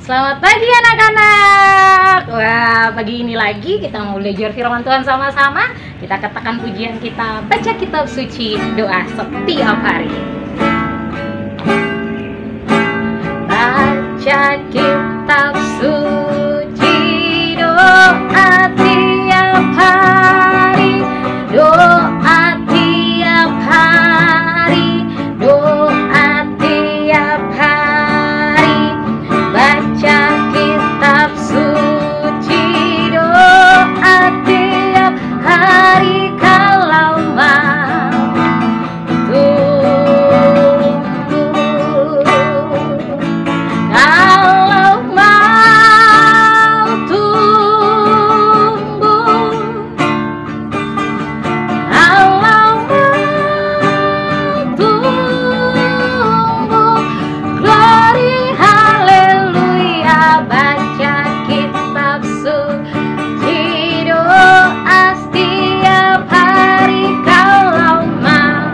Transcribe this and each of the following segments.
Selamat pagi anak-anak. Wah, pagi ini lagi kita mau belajar firman Tuhan sama-sama. Kita katakan pujian kita, baca kitab suci, doa setiap hari. Baca kitab suci, doa tiap hari, doa tiap hari, doa tiap hari. Baca kitab suci, doa tiap hari, kalau mau tumbuh, kalau mau tumbuh, kalau mau tumbuh. Glory haleluya. Baca kitab suci, doa setiap hari, kalau mau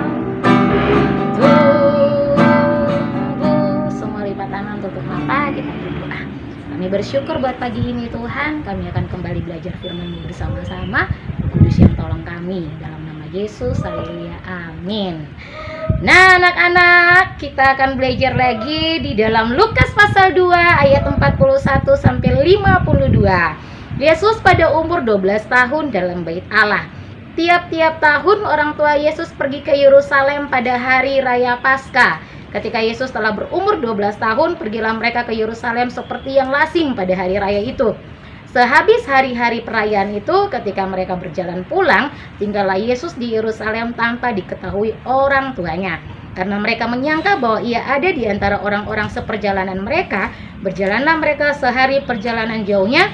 tumbuh. Semua lipat tangan, tutup mata, kita berdoa. Kami bersyukur buat pagi ini Tuhan, kami akan kembali belajar firman-Mu bersama-sama. Roh Kudus yang tolong kami, dalam nama Yesus, haleluya, amin. Nah anak-anak, kita akan belajar lagi di dalam Lukas pasal 2 ayat 41 sampai 52. Yesus pada umur 12 tahun dalam bait Allah. Tiap-tiap tahun orang tua Yesus pergi ke Yerusalem pada hari raya Paskah. Ketika Yesus telah berumur 12 tahun, pergilah mereka ke Yerusalem seperti yang lazim pada hari raya itu. Sehabis hari-hari perayaan itu, ketika mereka berjalan pulang, tinggallah Yesus di Yerusalem tanpa diketahui orang tuanya. Karena mereka menyangka bahwa ia ada di antara orang-orang seperjalanan mereka, berjalanlah mereka sehari perjalanan jauhnya,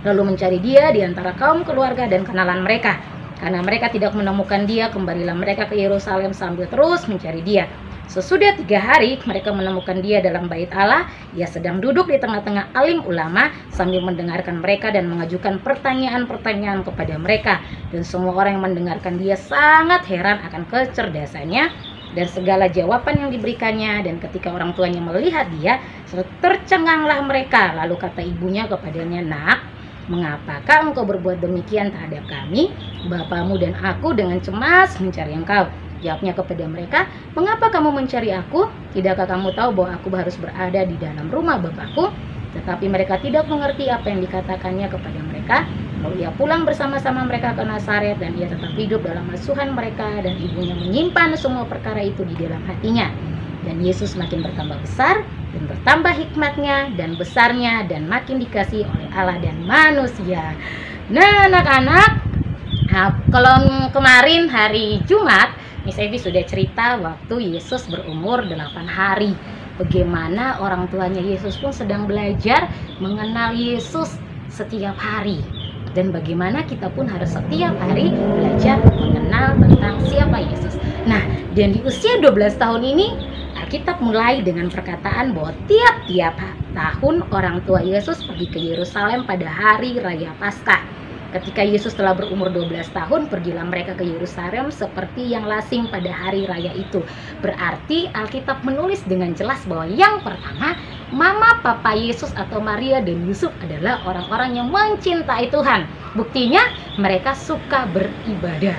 lalu mencari dia di antara kaum keluarga dan kenalan mereka. Karena mereka tidak menemukan dia, kembalilah mereka ke Yerusalem sambil terus mencari dia. Sesudah 3 hari, mereka menemukan dia dalam bait Allah. Ia sedang duduk di tengah-tengah alim ulama sambil mendengarkan mereka dan mengajukan pertanyaan-pertanyaan kepada mereka. Dan semua orang yang mendengarkan dia sangat heran akan kecerdasannya dan segala jawaban yang diberikannya. Dan ketika orang tuanya melihat dia, tercenganglah mereka. Lalu kata ibunya kepadanya, "Nak, mengapakah engkau berbuat demikian terhadap kami? Bapamu dan aku dengan cemas mencari engkau." Jawabnya kepada mereka, "Mengapa kamu mencari aku? Tidakkah kamu tahu bahwa aku harus berada di dalam rumah Bapakku?" Tetapi mereka tidak mengerti apa yang dikatakannya kepada mereka. Lalu ia pulang bersama-sama mereka ke Nazaret, dan ia tetap hidup dalam asuhan mereka, dan ibunya menyimpan semua perkara itu di dalam hatinya. Dan Yesus makin bertambah besar dan bertambah hikmatnya dan besarnya, dan makin dikasihi oleh Allah dan manusia. Nah anak-anak, kalau kemarin hari Jumat Miss Evi sudah cerita waktu Yesus berumur 8 hari. Bagaimana orang tuanya Yesus pun sedang belajar mengenal Yesus setiap hari. Dan bagaimana kita pun harus setiap hari belajar mengenal tentang siapa Yesus. Nah, dan di usia 12 tahun ini, Alkitab mulai dengan perkataan bahwa tiap-tiap tahun orang tua Yesus pergi ke Yerusalem pada hari raya Paskah. Ketika Yesus telah berumur 12 tahun, pergilah mereka ke Yerusalem seperti yang lazim pada hari raya itu. Berarti Alkitab menulis dengan jelas bahwa yang pertama, mama papa Yesus atau Maria dan Yusuf adalah orang-orang yang mencintai Tuhan. Buktinya mereka suka beribadah.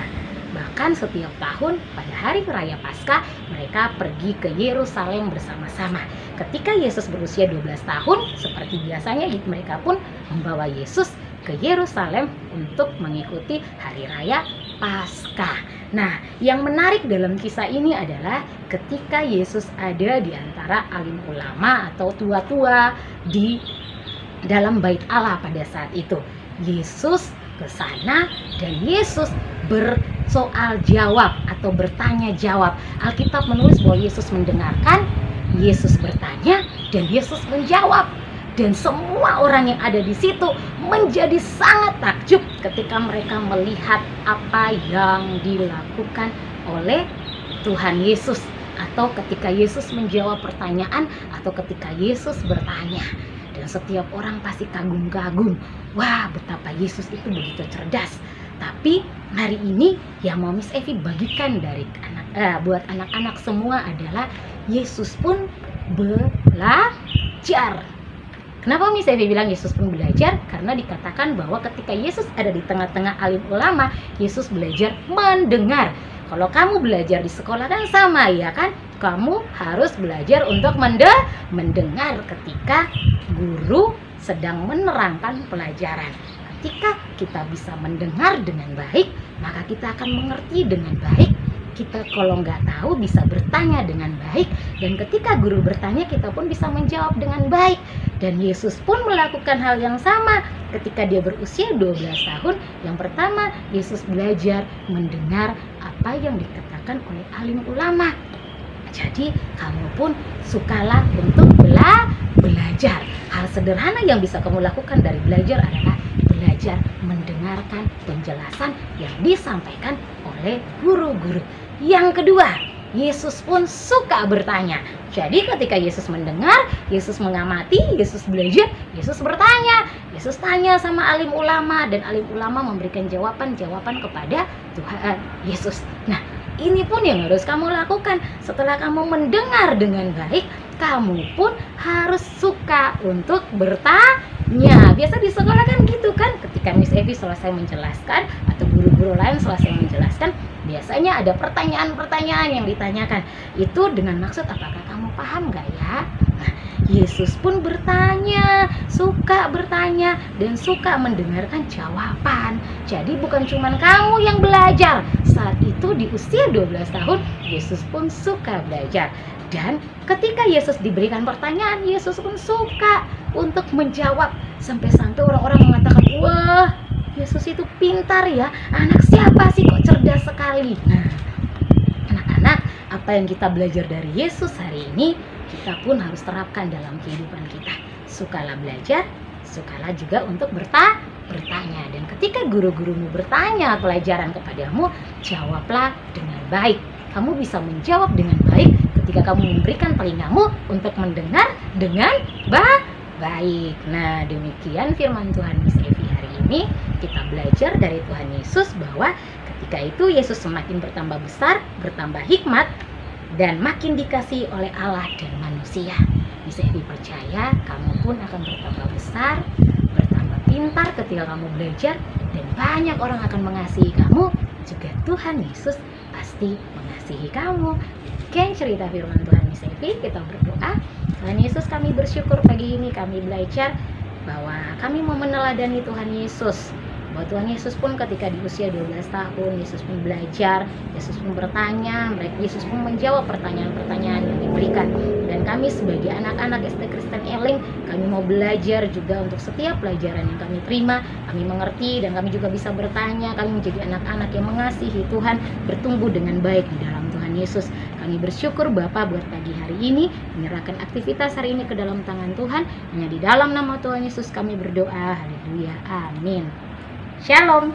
Bahkan setiap tahun pada hari raya Paskah mereka pergi ke Yerusalem bersama-sama. Ketika Yesus berusia 12 tahun, seperti biasanya mereka pun membawa Yesus ke Yerusalem untuk mengikuti hari raya Paskah. Nah, yang menarik dalam kisah ini adalah ketika Yesus ada di antara alim ulama atau tua-tua di dalam bait Allah pada saat itu. Yesus ke sana dan Yesus bersoal jawab atau bertanya jawab. Alkitab menulis bahwa Yesus mendengarkan, Yesus bertanya, dan Yesus menjawab. Dan semua orang yang ada di situ menjadi sangat takjub ketika mereka melihat apa yang dilakukan oleh Tuhan Yesus, atau ketika Yesus menjawab pertanyaan, atau ketika Yesus bertanya. Dan setiap orang pasti kagum-kagum, wah betapa Yesus itu begitu cerdas. Tapi hari ini yang mau Miss Evi bagikan dari buat anak-anak semua adalah Yesus pun belajar. Kenapa Miss Evi bilang Yesus pun belajar? Karena dikatakan bahwa ketika Yesus ada di tengah-tengah alim ulama, Yesus belajar mendengar. Kalau kamu belajar di sekolah kan sama ya kan? Kamu harus belajar untuk mendengar ketika guru sedang menerangkan pelajaran. Ketika kita bisa mendengar dengan baik, maka kita akan mengerti dengan baik. Kita kalau nggak tahu bisa bertanya dengan baik, dan ketika guru bertanya kita pun bisa menjawab dengan baik. Dan Yesus pun melakukan hal yang sama ketika dia berusia 12 tahun. Yang pertama, Yesus belajar mendengar apa yang dikatakan oleh alim ulama. Jadi kamu pun sukalah untuk belajar. Hal sederhana yang bisa kamu lakukan dari belajar adalah belajar mendengarkan penjelasan yang disampaikan oleh guru-guru. Yang kedua, Yesus pun suka bertanya. Jadi ketika Yesus mendengar, Yesus mengamati, Yesus belajar, Yesus bertanya. Yesus tanya sama alim ulama, dan alim ulama memberikan jawaban-jawaban kepada Tuhan Yesus. Nah, ini pun yang harus kamu lakukan. Setelah kamu mendengar dengan baik, kamu pun harus suka untuk bertanya. Biasa di sekolah kan gitu kan, ketika Miss Evi selesai menjelaskan atau guru-guru lain selesai menjelaskan, biasanya ada pertanyaan-pertanyaan yang ditanyakan. Itu dengan maksud apakah kamu paham gak ya? Nah, Yesus pun bertanya, suka bertanya, dan suka mendengarkan jawaban. Jadi bukan cuma kamu yang belajar. Saat itu di usia 12 tahun, Yesus pun suka belajar. Dan ketika Yesus diberikan pertanyaan, Yesus pun suka untuk menjawab. Sampai-sampai orang-orang mengatakan, wah, Yesus itu pintar ya, anak siapa sih kok cerdas sekali. Nah, anak-anak, apa yang kita belajar dari Yesus hari ini, kita pun harus terapkan dalam kehidupan kita. Sukalah belajar, sukalah juga untuk bertanya. Dan ketika guru-gurumu bertanya pelajaran kepadamu, jawablah dengan baik. Kamu bisa menjawab dengan baik ketika kamu memberikan telingamu untuk mendengar dengan baik. Nah, demikian firman Tuhan Miss Evi hari ini. Kita belajar dari Tuhan Yesus bahwa ketika itu Yesus semakin bertambah besar, bertambah hikmat, dan makin dikasihi oleh Allah dan manusia. Miss Evi percaya kamu pun akan bertambah besar, bertambah pintar ketika kamu belajar, dan banyak orang akan mengasihi kamu. Juga Tuhan Yesus pasti mengasihi kamu. Demikian cerita firman Tuhan Miss Evi. Kita berdoa. Tuhan Yesus, kami bersyukur pagi ini kami belajar bahwa kami mau meneladani Tuhan Yesus. Bahwa Tuhan Yesus pun ketika di usia 12 tahun, Yesus pun belajar, Yesus pun bertanya, Yesus pun menjawab pertanyaan-pertanyaan yang diberikan. Dan kami sebagai anak-anak SD Kristen Eling, kami mau belajar juga untuk setiap pelajaran yang kami terima, kami mengerti, dan kami juga bisa bertanya. Kami menjadi anak-anak yang mengasihi Tuhan, bertumbuh dengan baik di dalam Tuhan Yesus. Kami bersyukur Bapa buat pagi hari ini, menyerahkan aktivitas hari ini ke dalam tangan Tuhan. Hanya di dalam nama Tuhan Yesus kami berdoa. Haleluya. Amin. Shalom.